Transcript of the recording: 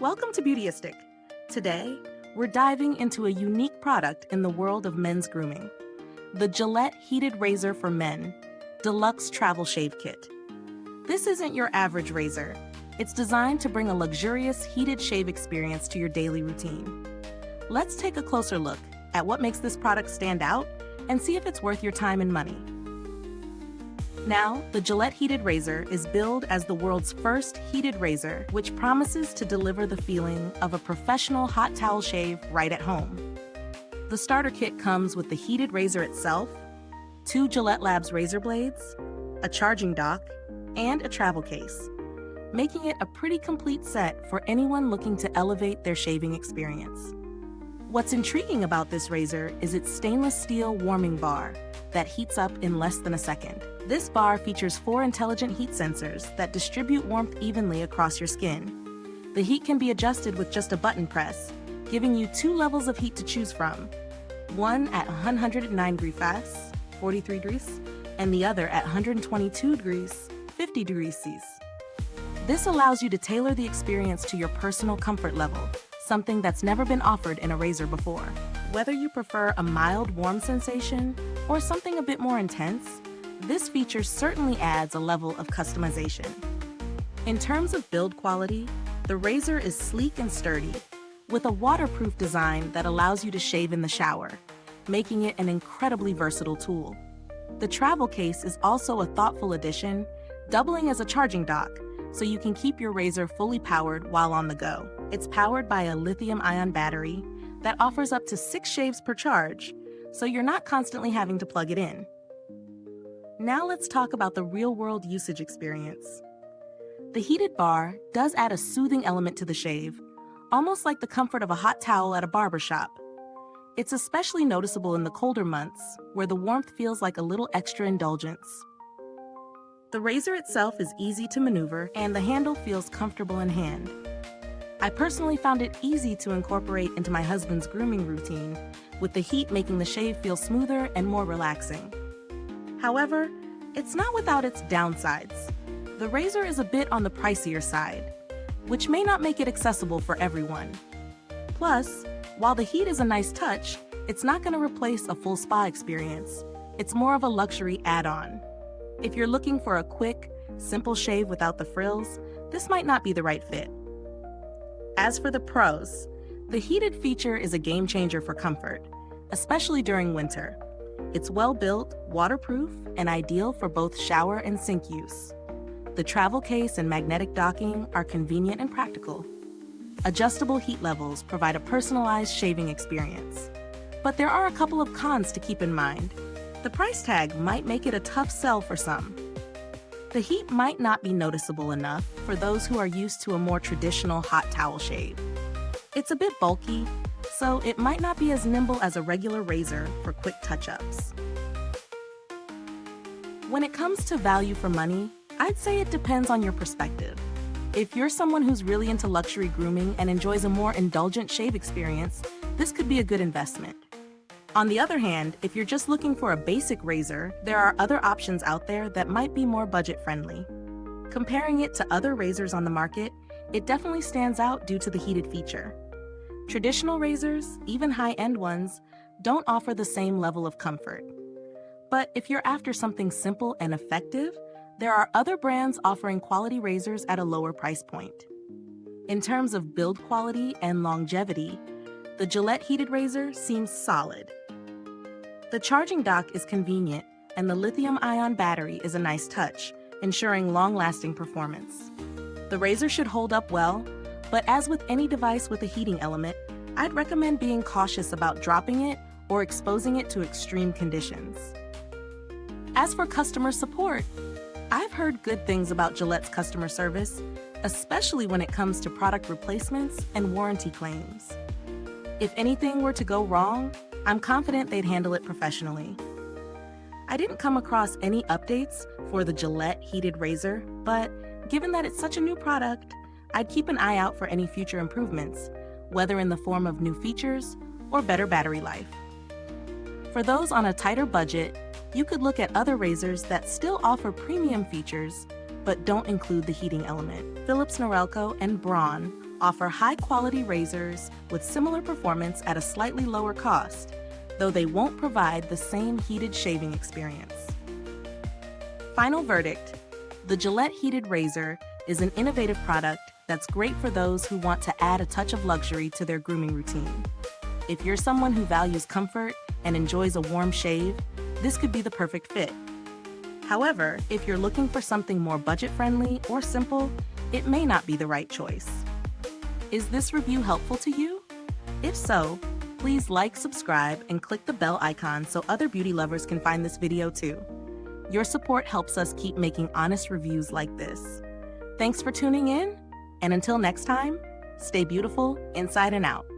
Welcome to Beautyistic. Today, we're diving into a unique product in the world of men's grooming, the Gillette Heated Razor for Men, Deluxe Travel Shave Kit. This isn't your average razor. It's designed to bring a luxurious heated shave experience to your daily routine. Let's take a closer look at what makes this product stand out and see if it's worth your time and money. Now, the Gillette Heated Razor is billed as the world's first heated razor, which promises to deliver the feeling of a professional hot towel shave right at home. The starter kit comes with the heated razor itself, 2 GilletteLabs razor blades, a charging dock, and a travel case, making it a pretty complete set for anyone looking to elevate their shaving experience. What's intriguing about this razor is its stainless steel warming bar that heats up in less than a second. This bar features 4 intelligent heat sensors that distribute warmth evenly across your skin. The heat can be adjusted with just a button press, giving you 2 levels of heat to choose from, one at 109 degrees Fahrenheit, 43 degrees, and the other at 122 degrees, 50 degrees Celsius. This allows you to tailor the experience to your personal comfort level, something that's never been offered in a razor before. Whether you prefer a mild warm sensation or something a bit more intense, this feature certainly adds a level of customization. In terms of build quality, the razor is sleek and sturdy, with a waterproof design that allows you to shave in the shower, making it an incredibly versatile tool. The travel case is also a thoughtful addition, doubling as a charging dock, so you can keep your razor fully powered while on the go. It's powered by a lithium-ion battery that offers up to 6 shaves per charge, so you're not constantly having to plug it in. Now let's talk about the real-world usage experience. The heated bar does add a soothing element to the shave, almost like the comfort of a hot towel at a barber shop. It's especially noticeable in the colder months, where the warmth feels like a little extra indulgence. The razor itself is easy to maneuver, and the handle feels comfortable in hand. I personally found it easy to incorporate into my husband's grooming routine, with the heat making the shave feel smoother and more relaxing. However, it's not without its downsides. The razor is a bit on the pricier side, which may not make it accessible for everyone. Plus, while the heat is a nice touch, it's not going to replace a full spa experience. It's more of a luxury add-on. If you're looking for a quick, simple shave without the frills, this might not be the right fit. As for the pros, the heated feature is a game changer for comfort, especially during winter. It's well-built, waterproof, and ideal for both shower and sink use. The travel case and magnetic docking are convenient and practical. Adjustable heat levels provide a personalized shaving experience. But there are a couple of cons to keep in mind. The price tag might make it a tough sell for some. The heat might not be noticeable enough for those who are used to a more traditional hot towel shave. It's a bit bulky, so it might not be as nimble as a regular razor for quick touch-ups. When it comes to value for money, I'd say it depends on your perspective. If you're someone who's really into luxury grooming and enjoys a more indulgent shave experience, this could be a good investment. On the other hand, if you're just looking for a basic razor, there are other options out there that might be more budget-friendly. Comparing it to other razors on the market, it definitely stands out due to the heated feature. Traditional razors, even high-end ones, don't offer the same level of comfort. But if you're after something simple and effective, there are other brands offering quality razors at a lower price point. In terms of build quality and longevity, the Gillette Heated Razor seems solid. The charging dock is convenient, and the lithium-ion battery is a nice touch, ensuring long-lasting performance. The razor should hold up well, but as with any device with a heating element, I'd recommend being cautious about dropping it or exposing it to extreme conditions. As for customer support, I've heard good things about Gillette's customer service, especially when it comes to product replacements and warranty claims. If anything were to go wrong, I'm confident they'd handle it professionally. I didn't come across any updates for the Gillette Heated Razor, but given that it's such a new product, I'd keep an eye out for any future improvements, whether in the form of new features or better battery life. For those on a tighter budget, you could look at other razors that still offer premium features but don't include the heating element. Philips Norelco and Braun offer high-quality razors with similar performance at a slightly lower cost, though they won't provide the same heated shaving experience. Final verdict: the Gillette Heated Razor is an innovative product that's great for those who want to add a touch of luxury to their grooming routine. If you're someone who values comfort and enjoys a warm shave, this could be the perfect fit. However, if you're looking for something more budget-friendly or simple, it may not be the right choice. Is this review helpful to you? If so, please like, subscribe, and click the bell icon so other beauty lovers can find this video too. Your support helps us keep making honest reviews like this. Thanks for tuning in, and until next time, stay beautiful inside and out.